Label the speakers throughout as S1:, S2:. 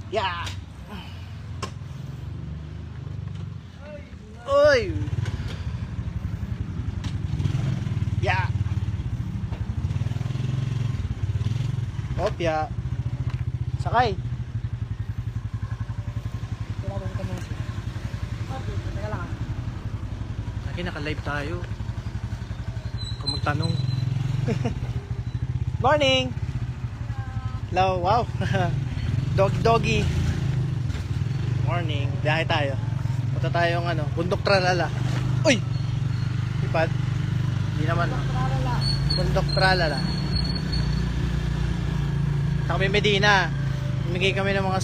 S1: Yeah. Uy. Yeah. Opya. Sakay. Lagi naka-live tayo. Kung magtanong. Morning. Hello. Wow. Doggy. Morning. Biyahe tayo. Punta tayong bundok tralala. Uy! Ipad. Hindi naman. Bundok tralala. Sa kami Medina. Bumigay kami ng mga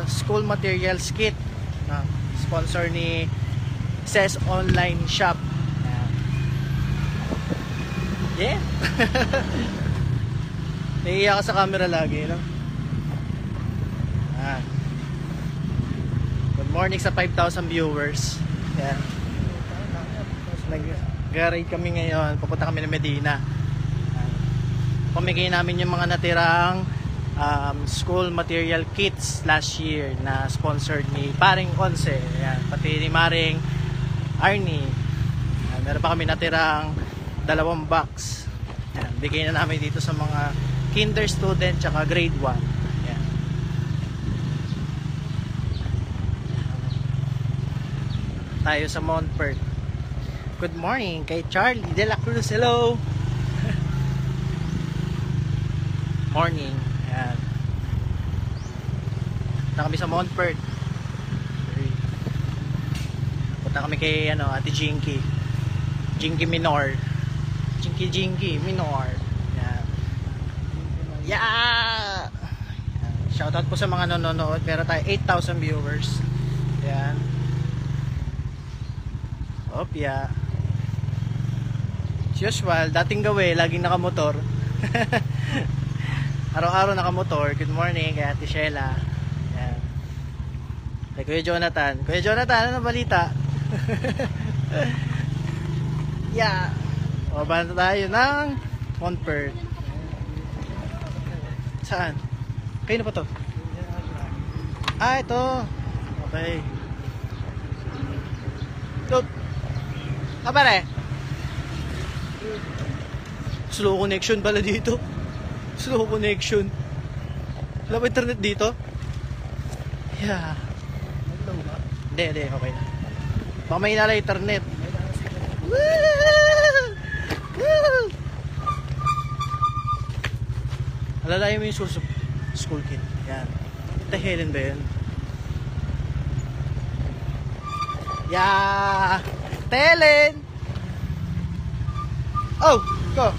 S1: school materials kit. Sponsor ni SES Online Shop. Yeah. Naiiyak ka sa camera lagi, no? Good morning sa 5,000 viewers. Yan. Nag-ride kami ngayon. Pupunta kami ng Medina. Pamigay namin yung mga natirang school material kits last year na sponsored ni Paring Once. Yan. Pati ni Maring Arnie. Meron pa kami natirang 2 box. Yan. Bigay na namin dito sa mga kinder student tsaka grade 1. Yan. Tayo sa Montfort. Good morning kay Charlie De La Cruz. Hello. Morning. Yan. Punta kami sa Montfort. Punta kami kay Ate Jinky. Jinky Minor. Jinky Minor. Yan. Yeah. Shoutout po sa mga nanonood. Pero tayo 8,000 viewers. Yan. Opya. As usual, dating gawi, laging nakamotor. Araw-araw nakamotor. Good morning kay Ate Sheila. Yan. Kay Kuya Jonathan. Kuya Jonathan, ano balita? Yeah. Mabanta tayo ng Montfort. Saan? Kayo na pa to? Ito. Okay. Look. Pare. Slow connection pala dito. Slow connection. Wala ba internet dito? Yeah. Hindi, okay na. Baka may inala internet. Alalayan mo yung school kit. Yan. Tahirin ba yun? Yeah. Telen. Oh, go.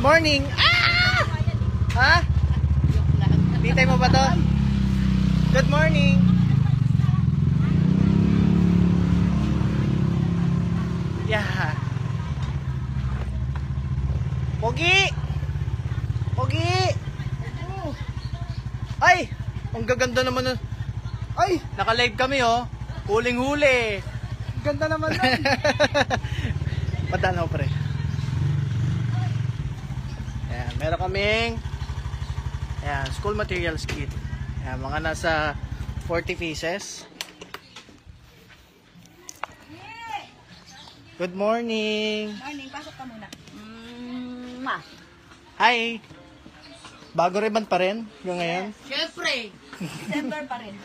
S1: Morning. Ah! Ha? Bitay mo ba to? Good morning. Yeah. Pogi. Ay, ang gaganda naman nun. Ay, naka-live kami Huling-huli.
S2: Ganda naman nun.
S1: Padaan ako, pre. Ayan, meron kaming school materials kit. Ayan, mga nasa 40 pieces. Good morning.
S3: Morning, pasok ka muna.
S1: Hi. Bago ribbon pa rin yung ngayon?
S3: Siyempre. December pa rin.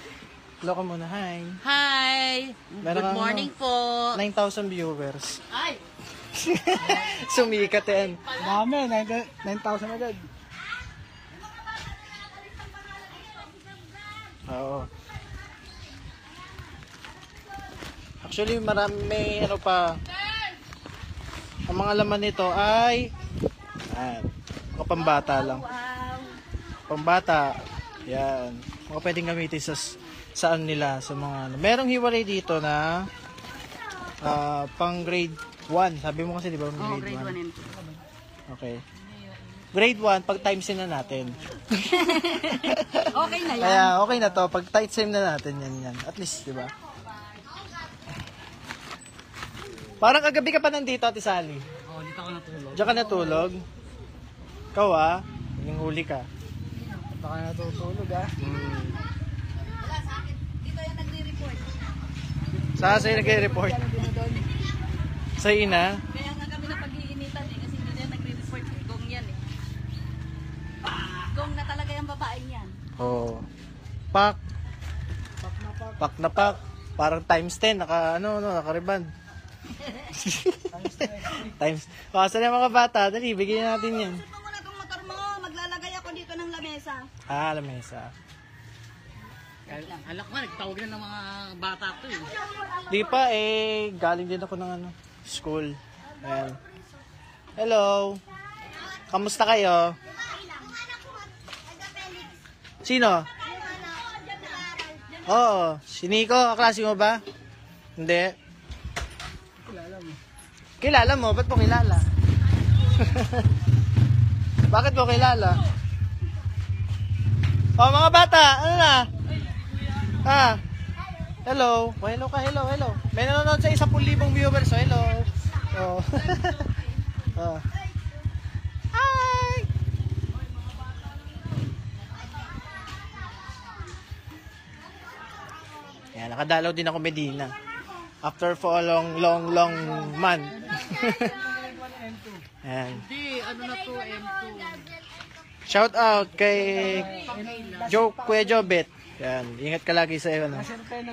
S1: Hello ka muna. Hi.
S3: Hi.
S1: Meron
S3: Good morning po.
S1: 9,000 viewers.
S3: Ay.
S1: Sumikat yan.
S2: Dami, 9,000 agad.
S1: Oo. Actually, marami pa. Ang mga laman nito ay mga pambata lang. Pambata. Yan. Mga pwedeng gamitin saan nila sa mga merong hiwalay dito na pang grade 1. Sabi mo kasi di ba grade 1?
S3: and 2.
S1: Okay. Grade 1 pag times na natin.
S3: Okay na yan.
S1: Kaya okay na to pag tight same na natin yan. At least, di ba? Parang kagabi ka pa nandito, Ate Sally.
S2: Oo, dito ako natulog.
S1: Diyan ka natulog. Ikaw yung huli ka.
S2: Baka natutulog
S1: Saka sa'yo nagre-report. Sa ina.
S3: Kaya nga kami na pag-iinitan eh, kasi hindi na nagre-report. Gong yan eh. Gong na talaga yung babaeng yan.
S1: Oh. Pak. Pak na pak. Parang times 10, naka-reband. Times. O, saan yung mga bata? Dali, bigyan natin yan.
S3: Ito mo na itong motor mo. Maglalagay ako dito ng lamesa.
S1: Lamesa.
S2: Alak mo, nagtawag na ng mga bata to eh.
S1: Di pa galing din ako ng school. Ayan. Hello. Kamusta kayo? Sino? Oo. Si Nico, kaklase mo ba? Hindi. Kilala mo? Ba't mo kilala? Bakit mo kilala? Oh, mga bata, ano na? Hello. Oh, hello ka, hello. May nanonood sa 10,000 viewers, so hello. Oh. Oh. Hi! Yan, nakadalaw din ako Medina. After for a long month. Yan.
S2: Hindi, ano na to, M2.
S1: Shout out kay Kuya Jobet. Yan, ingat ka lagi sa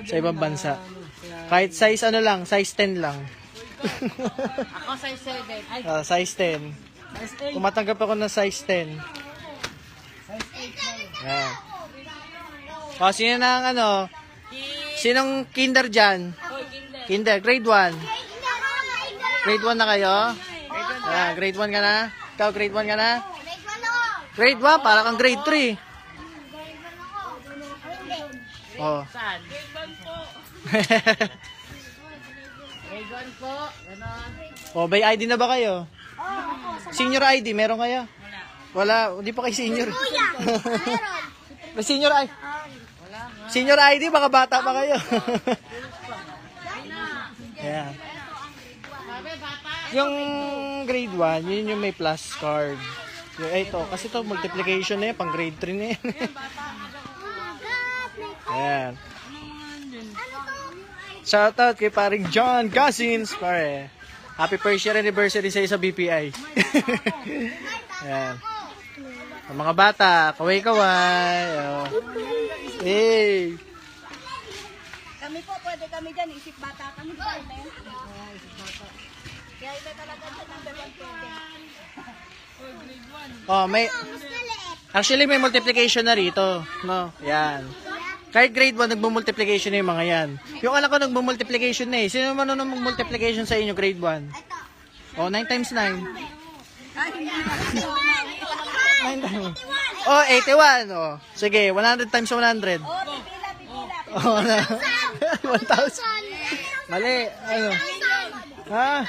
S1: sa ibang bansa. Kahit size lang, size 10 lang.
S3: Ako size 7. Ay,
S1: Size 10. Tumatanggap ako ng size 10. Yan. O, sino na ang sinong kinder dyan? Kinder, grade 1. Grade 1 na kayo? Grade 1 ka na? Ikaw, grade 1 ka na? Grade 1, para kang grade 3. Oh.
S2: Saan? Grade 1 po. Grade 1 po. Ganon.
S1: Oh, may ID na ba kayo? Senior ID, meron kaya? Wala, hindi pa kayo senior. May senior ID. Senior ID, baka bata pa kayo. Ayan. Yung grade 1, yun yung may plus card. Yung, ito, kasi ito multiplication na yan, pang grade 3 na yan. Ayan. Shoutout kay paring John Cousins, pare. Happy first year anniversary sa BPI. Ayan. Ang mga bata, kaway-kaway. Oh. Hey!
S3: kami po, pwede kami dyan. Isip bata kami. Kaya iba talaga dyan number 1 pwede.
S1: Oh, actually may multiplication na rito, no? Yan. Kahit grade 1 nagmo-multiplication na yung mga yan. Yung anak ko nagmo-multiplication na eh. Sino man nung multiplication sa inyo grade 1? Oh, 9 times 9. 9 times. Oh, 81. Oh. Sige, 100 times 100. Oh, 1,000. Mali. Ano? Ha?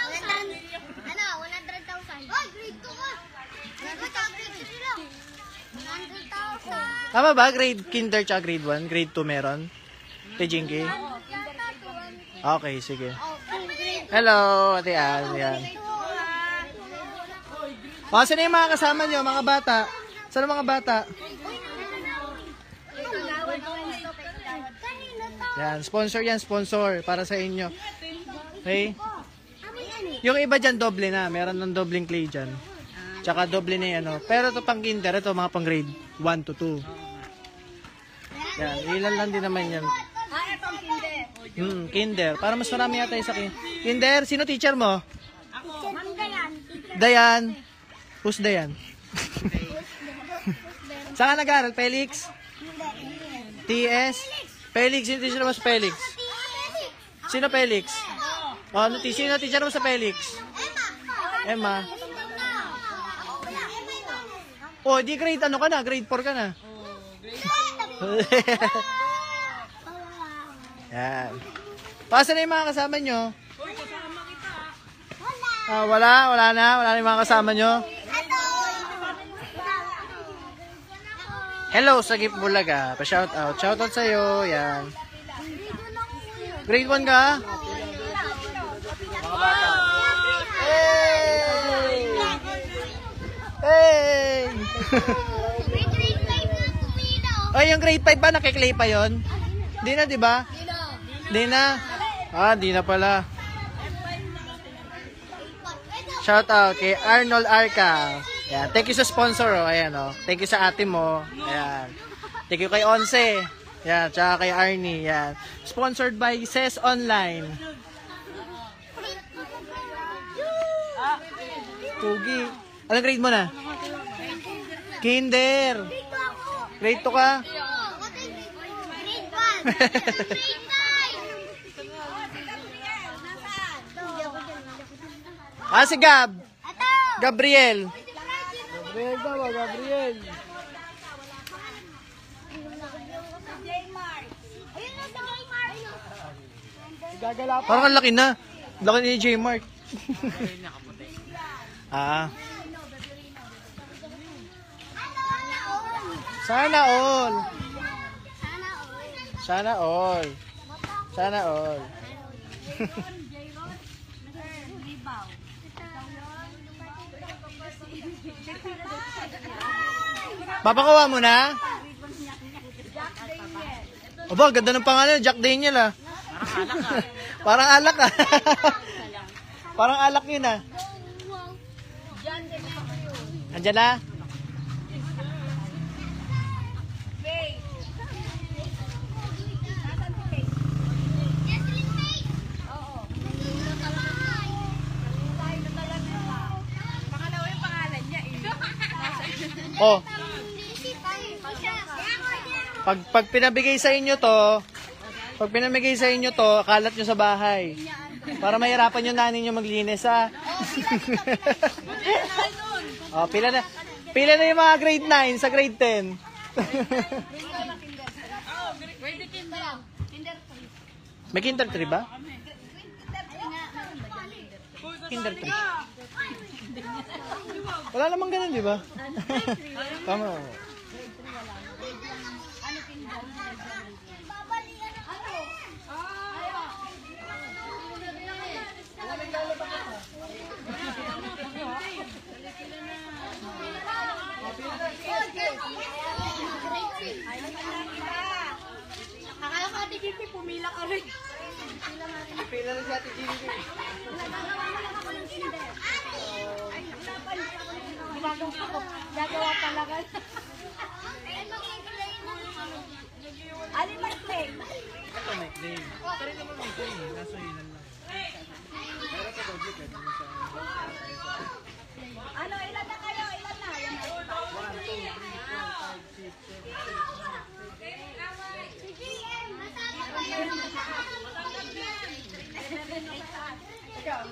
S1: Tama ba? Grade kinder tsaka grade 1? Grade 2 meron? Ate Jinky? Okay, sige. Hello, Ate Ann. Yan. O, saan yung mga kasama nyo, mga bata? Saan ang mga bata? Yan, sponsor yan, sponsor. Para sa inyo. Okay? Yung iba dyan, doble na. Meron ng dobleng clay dyan. Tsaka doble na yan. Pero ito pang kinder, ito mga pang grade 1 to 2. Yan, ilan lang din naman yan.
S3: Itong kinder.
S1: Kinder. Para mas marami yata yung sa kinder. Sino teacher mo?
S3: Ako. Ma'am Dayan.
S1: Dayan. Who's Dayan? Saan ka nag-aaral? Felix? TS? Felix. Sino teacher mo sa Felix? Sino Felix? Oh, sino teacher mo sa Felix? Emma. Oh, di grade ano ka na? Grade 4 ka na. Yan. Pasa na yung mga kasama nyo? Wala na yung mga kasama nyo. Hello, Sagip Bulaga. Pa-shoutout. Shoutout sa'yo. Yan. Grade 1 ka? Hey! Hey! Ay, yung grade 5 ba? Nakiklay pa yon? Di na, di ba? Di na. Ah, di na pala. Shout out kay Arnold Arca. Ayan. Thank you sa sponsor. Oh. Ayan, oh. Thank you sa ate mo. Ayan. Thank you kay Once. Ayan. Tsaka kay Arnie. Ayan. Sponsored by SES Online. Pugi. Anong grade mo na? Kinder. Grade 2 ka? Ah, si Gab. Gabriel. Gabriel daw, Gabriel. Parang ang laki na. Laki ni J. Mark. Ah. Sana all. Sana all. Sana all. Papakuha mo na? Aba, ganda ng pangalan, Jack Daniel ah. Parang alak ah. Parang alak yun ah. Andyan na? Oh. Pag pinabigay sa inyo to, kalat nyo sa bahay. Para mahirapan yung nanay nyo maglinis, ha? Oh, pila na yung mga grade 9 sa grade 10. May kinder 3 ba? Kinder 3. Wala namang ganun, di ba? Tama.
S3: Akala ko Ate Gipy, pumila ka rin.
S1: Pila na si Ate Gipy.
S3: Gagawa talaga. Alin may play?
S1: Ito may claim. Pero naman may claim. Kaso yun lang. Pero sa budget, pwede mo sa...
S3: Ano, ilan na kayo? Ilan na?
S1: 1, 2, 3, 4, 5, 6, 7. Ikaw?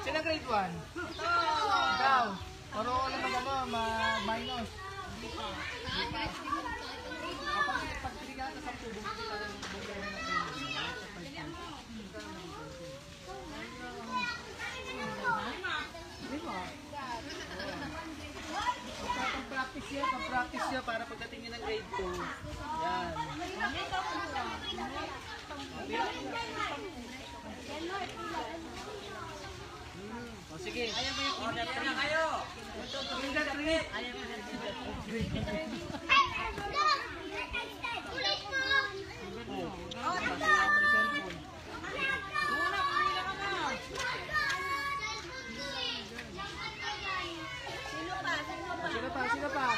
S1: Sino grade 1? Ikaw. Paro ko lang mag-minus. Pag pinigyan ka sa tubong, kita lang bumili na pag-practice niya para pagdating niya ng grade 2. Yan. O sige. Ayaw mo yung kinder 3. Kayo. Kinder 3. Ayaw mo yung kinder 3. Sino pa?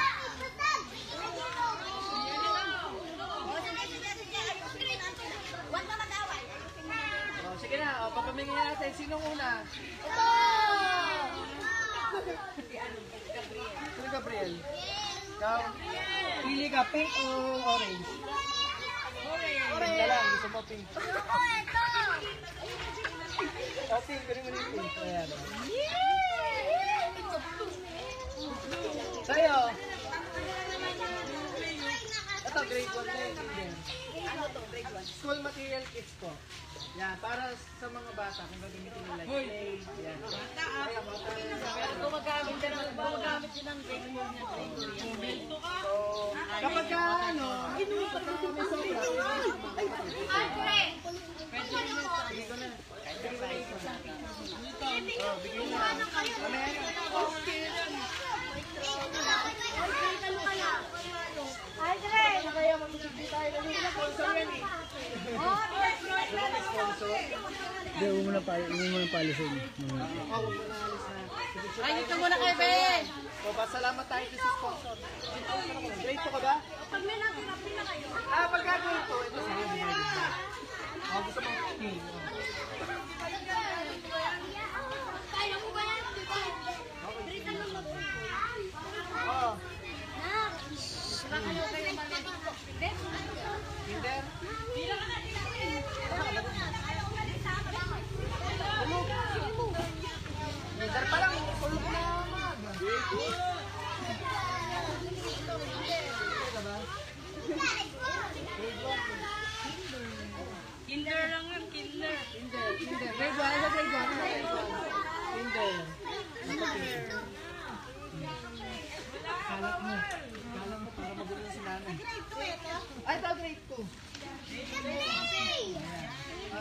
S1: O, sige na, papamingin natin. Sinong una? Sino Gabriel? Ikaw? Pili ka, pink o orange? Orange na lang, gusto mo pink. O, pink, pwede mo yung pink. Ayan. Sa'yo? Ito, grade 1 na yun. Ano to, grade 1? School material kits ko. Yan, para sa mga bata, kung gagamitin nila. Yan. Bata, bata.
S3: Gumagamit din ng
S1: Kapag ka, ano, kapag ka may sobra.
S4: Hindi, huwag mo na palisin.
S3: Ay, dito muna kayo, Ben.
S1: So, salamat tayo sa sponsor. Grade to ka ba?
S3: Pag may nakirapin na kayo.
S1: Pag gagawin to, ito sa gusto mo?
S5: Kaya mo ba yan? Trita lang mo.
S1: Oo.
S5: Nak!
S1: Kinder? Kinder pa lang. Tulog na.
S3: Kinder lang yun, kinder.
S1: Kinder. Grade 1. Ano grade 1? Kinder. Kalat mo. Kalat mo para magulo na si nanay. Ay, ito grade 2.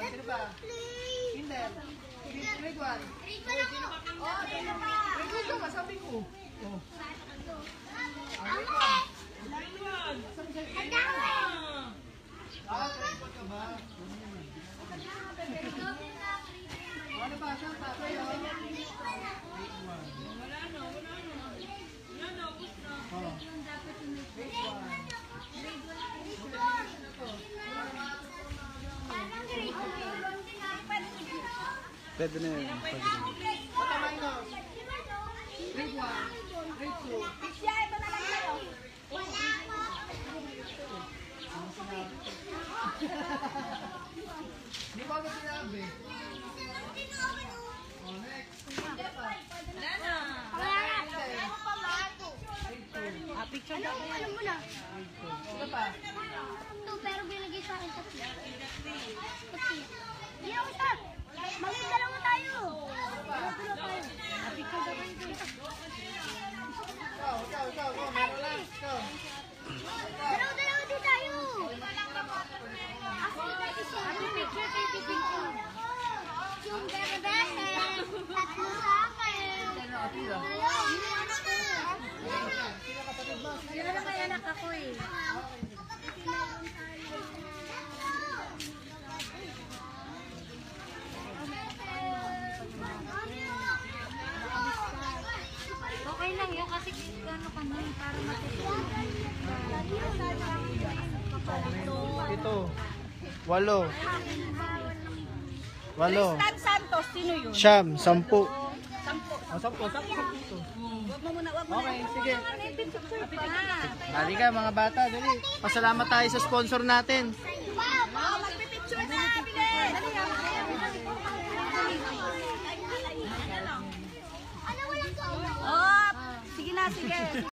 S1: Sino ba? Kinder. Grade 1. Oh, grade 2 ka, sabi ko. Oh. Grade 1. Grade 1 ka ba? Ano ba? Saan pa? Kayo? Oh.
S4: Pwede na yun.
S1: Grade 1. Grade 2.
S5: Siya, ito na lang kayo.
S1: Di ba ba sinabi? Oh, next.
S3: Picture na.
S5: Alam mo na.
S1: Ano pa?
S5: Ito, pero binigay sa akin kasi. Hindi ako siya. Magdalawa tayo.
S1: Ikaw. Meron lang. Ikaw.
S5: Dalawa din tayo. Ako, happy picture kay Pipinko. Yung bebe, tatlo sa akin.
S3: Sino na kaya anak ako eh? Okay lang yun kasi ano ka na para matutulog.
S1: Ito. 8. 8.
S3: Stan Santos, sino yun?
S1: Siyam. 10.
S3: Sampo.
S1: Oh, 10. 10.
S3: Huwag mo muna,
S1: Okay, sige.
S3: pa.
S1: Dali ka mga bata, dali. Pasalamat tayo sa sponsor natin.
S5: Wow,